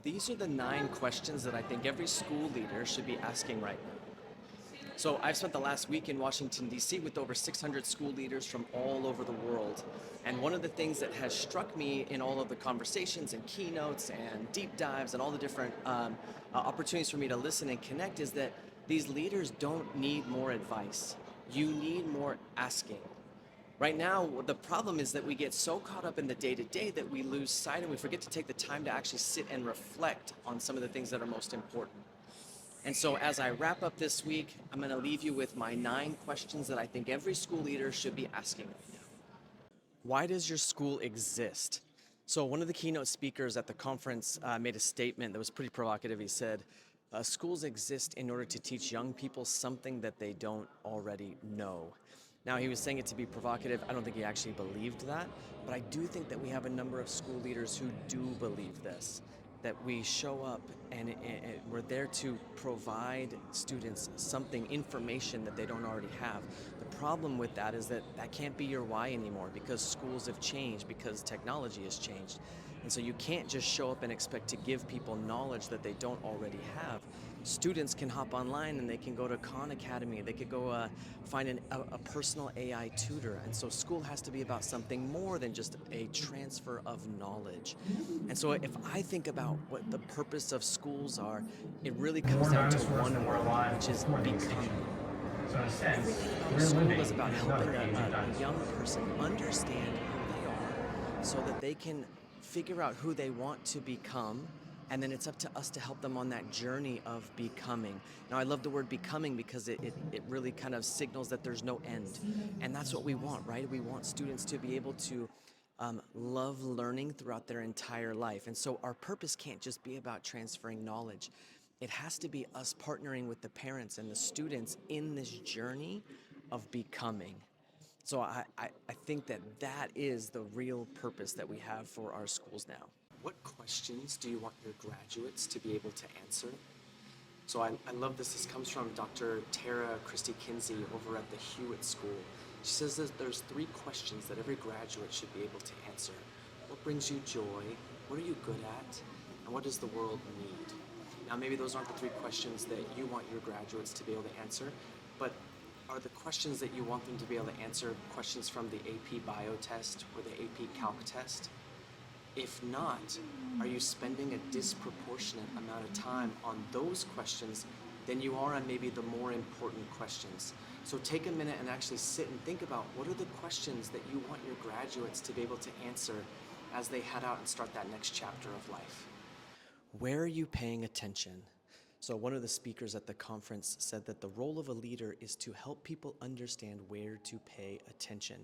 These are the 9 questions that I think every school leader should be asking right now. So I've spent the last week in Washington, D.C. with over 600 school leaders from all over the world. And one of the things that has struck me in all of the conversations and keynotes and deep dives and all the different opportunities for me to listen and connect is that these leaders don't need more advice. You need more asking. Right now, the problem is that we get so caught up in the day-to-day that we lose sight and we forget to take the time to actually sit and reflect on some of the things that are most important. And so as I wrap up this week, I'm going to leave you with my 9 questions that I think every school leader should be asking right now. Why does your school exist? So one of the keynote speakers at the conference made a statement that was pretty provocative. He said, schools exist in order to teach young people something that they don't already know. Now, he was saying it to be provocative. I don't think he actually believed that, but I do think that we have a number of school leaders who do believe this, that we show up and we're there to provide students something, information that they don't already have. The problem with that is that that can't be your why anymore because schools have changed, because technology has changed. And so you can't just show up and expect to give people knowledge that they don't already have. Students can hop online and they can go to Khan Academy, they could go find a personal AI tutor. And so school has to be about something more than just a transfer of knowledge. And so if I think about what the purpose of schools are, it really comes down to one word, which is becoming. Everything about a school is about helping a young person understand who they are so that they can figure out who they want to become, and then it's up to us to help them on that journey of becoming. Now, I love the word becoming because it really kind of signals that there's no end. And that's what we want, right? We want students to be able to love learning throughout their entire life. And so our purpose can't just be about transferring knowledge. It has to be us partnering with the parents and the students in this journey of becoming. So I think that that is the real purpose that we have for our schools now. What questions do you want your graduates to be able to answer? So I love this. This comes from Dr. Tara Christie Kinsey over at the Hewitt School. She says that there's 3 questions that every graduate should be able to answer. What brings you joy? What are you good at? And what does the world need? Now, maybe those aren't the 3 questions that you want your graduates to be able to answer, but are the questions that you want them to be able to answer questions from the AP Bio test or the AP Calc test? If not, are you spending a disproportionate amount of time on those questions than you are on maybe the more important questions? So take a minute and actually sit and think about what are the questions that you want your graduates to be able to answer as they head out and start that next chapter of life. Where are you paying attention? So one of the speakers at the conference said that the role of a leader is to help people understand where to pay attention.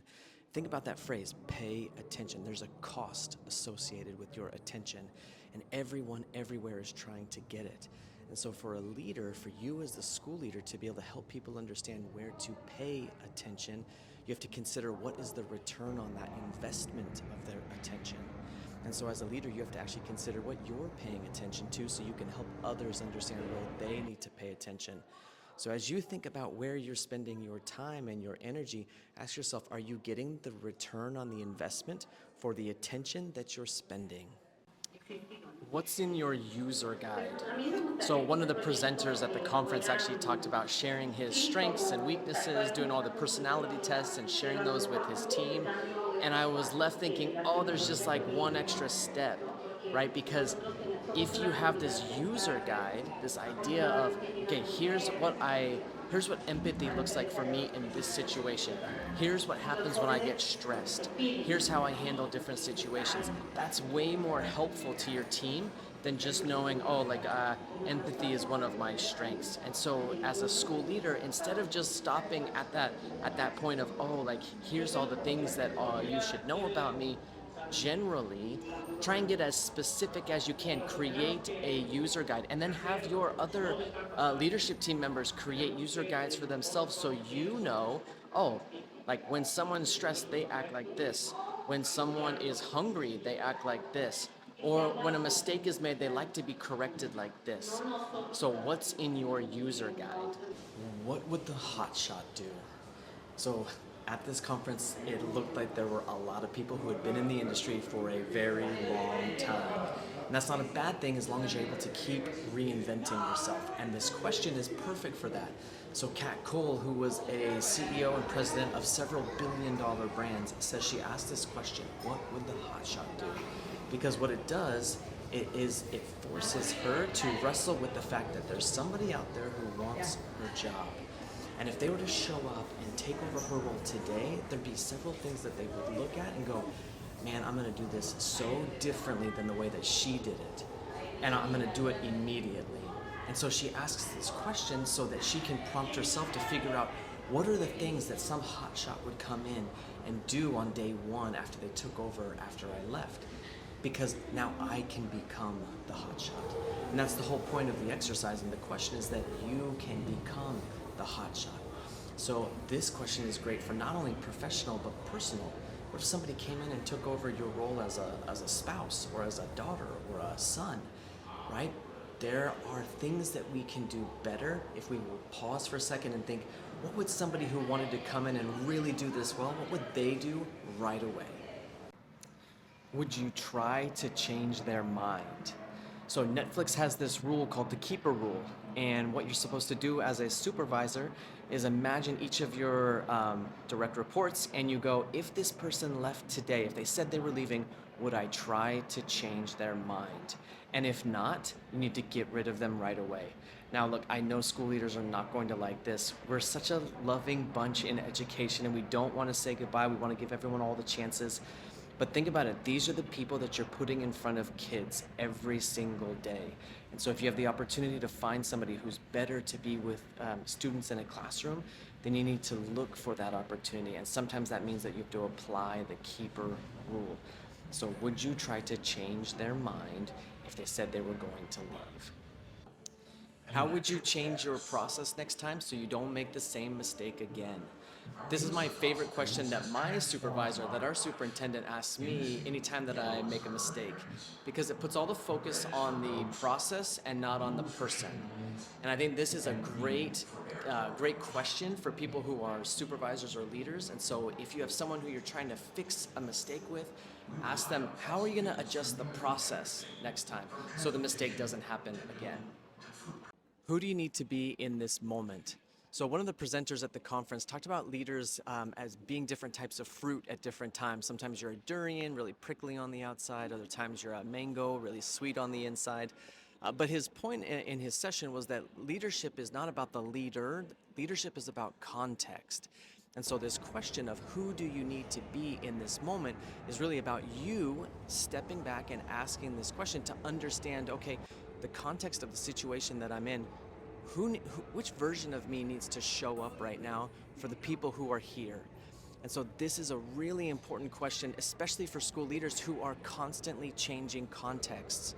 Think about that phrase, pay attention. There's a cost associated with your attention, and everyone everywhere is trying to get it. And so for a leader, for you as the school leader to be able to help people understand where to pay attention, you have to consider what is the return on that investment of their attention. And so as a leader, you have to actually consider what you're paying attention to so you can help others understand where they need to pay attention. So as you think about where you're spending your time and your energy, ask yourself, are you getting the return on the investment for the attention that you're spending? What's in your user guide? So one of the presenters at the conference actually talked about sharing his strengths and weaknesses, doing all the personality tests and sharing those with his team. And I was left thinking, oh, there's just like one extra step, right? Because if you have this user guide, this idea of, okay, here's what empathy looks like for me in this situation. Here's what happens when I get stressed. Here's how I handle different situations. That's way more helpful to your team than just knowing, empathy is one of my strengths. And so as a school leader, instead of just stopping at that point of, here's all the things that you should know about me, generally try and get as specific as you can. Create a user guide and then have your other leadership team members create user guides for themselves so you know, when someone's stressed, they act like this. When someone is hungry, they act like this. Or when a mistake is made, they like to be corrected like this. So what's in your user guide? What would the hotshot do? So at this conference, it looked like there were a lot of people who had been in the industry for a very long time. And that's not a bad thing as long as you're able to keep reinventing yourself. And this question is perfect for that. So Kat Cole, who was a CEO and president of several billion-dollar brands, says she asked this question: what would the hotshot do? Because what it does, it forces her to wrestle with the fact that there's somebody out there who wants her job. And if they were to show up and take over her role today, there'd be several things that they would look at and go, man, I'm gonna do this so differently than the way that she did it. And I'm gonna do it immediately. And so she asks this question so that she can prompt herself to figure out what are the things that some hotshot would come in and do on day one after they took over after I left. Because now I can become the hotshot. And that's the whole point of the exercise. And the question is that you can become the hotshot. So this question is great for not only professional but personal. What if somebody came in and took over your role as a spouse or as a daughter or a son, right? There are things that we can do better if we will pause for a second and think, what would somebody who wanted to come in and really do this well, what would they do right away? Would you try to change their mind? So Netflix has this rule called the keeper rule. And what you're supposed to do as a supervisor is imagine each of your direct reports and you go, if this person left today, if they said they were leaving, would I try to change their mind? And if not, you need to get rid of them right away. Now look, I know school leaders are not going to like this. We're such a loving bunch in education and we don't want to say goodbye. We want to give everyone all the chances. But think about it, these are the people that you're putting in front of kids every single day. And so if you have the opportunity to find somebody who's better to be with students in a classroom, then you need to look for that opportunity. And sometimes that means that you have to apply the keeper rule. So would you try to change their mind if they said they were going to leave? How would you change your process next time so you don't make the same mistake again? This is my favorite question that my supervisor, that our superintendent asks me anytime that I make a mistake, because it puts all the focus on the process and not on the person. And I think this is a great question for people who are supervisors or leaders. And so if you have someone who you're trying to fix a mistake with, ask them, how are you going to adjust the process next time so the mistake doesn't happen again? Who do you need to be in this moment? So one of the presenters at the conference talked about leaders as being different types of fruit at different times. Sometimes you're a durian, really prickly on the outside. Other times you're a mango, really sweet on the inside. But his point in his session was that leadership is not about the leader. Leadership is about context. And so this question of who do you need to be in this moment is really about you stepping back and asking this question to understand, okay, the context of the situation that I'm in, which version of me needs to show up right now for the people who are here? And so this is a really important question, especially for school leaders who are constantly changing contexts,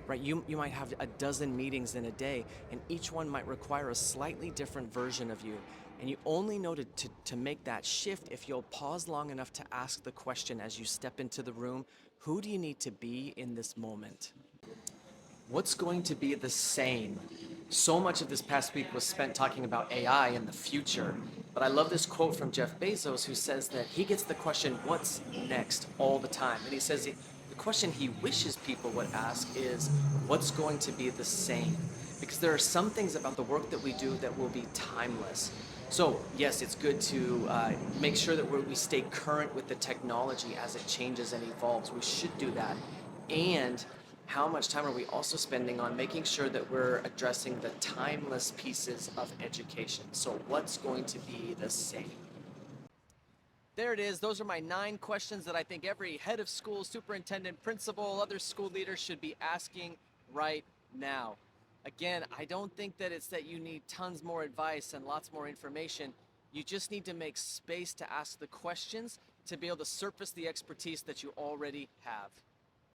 right? You might have a dozen meetings in a day, and each one might require a slightly different version of you. And you only know to make that shift if you'll pause long enough to ask the question as you step into the room, who do you need to be in this moment? What's going to be the same? So much of this past week was spent talking about AI and the future, but I love this quote from Jeff Bezos, who says that he gets the question, what's next, all the time. And he says the question he wishes people would ask is, what's going to be the same? Because there are some things about the work that we do that will be timeless. So yes, it's good to make sure that we stay current with the technology as it changes and evolves. We should do that. And how much time are we also spending on making sure that we're addressing the timeless pieces of education? So what's going to be the same? There it is. Those are my 9 questions that I think every head of school, superintendent, principal, other school leaders should be asking right now. Again, I don't think that it's that you need tons more advice and lots more information. You just need to make space to ask the questions to be able to surface the expertise that you already have.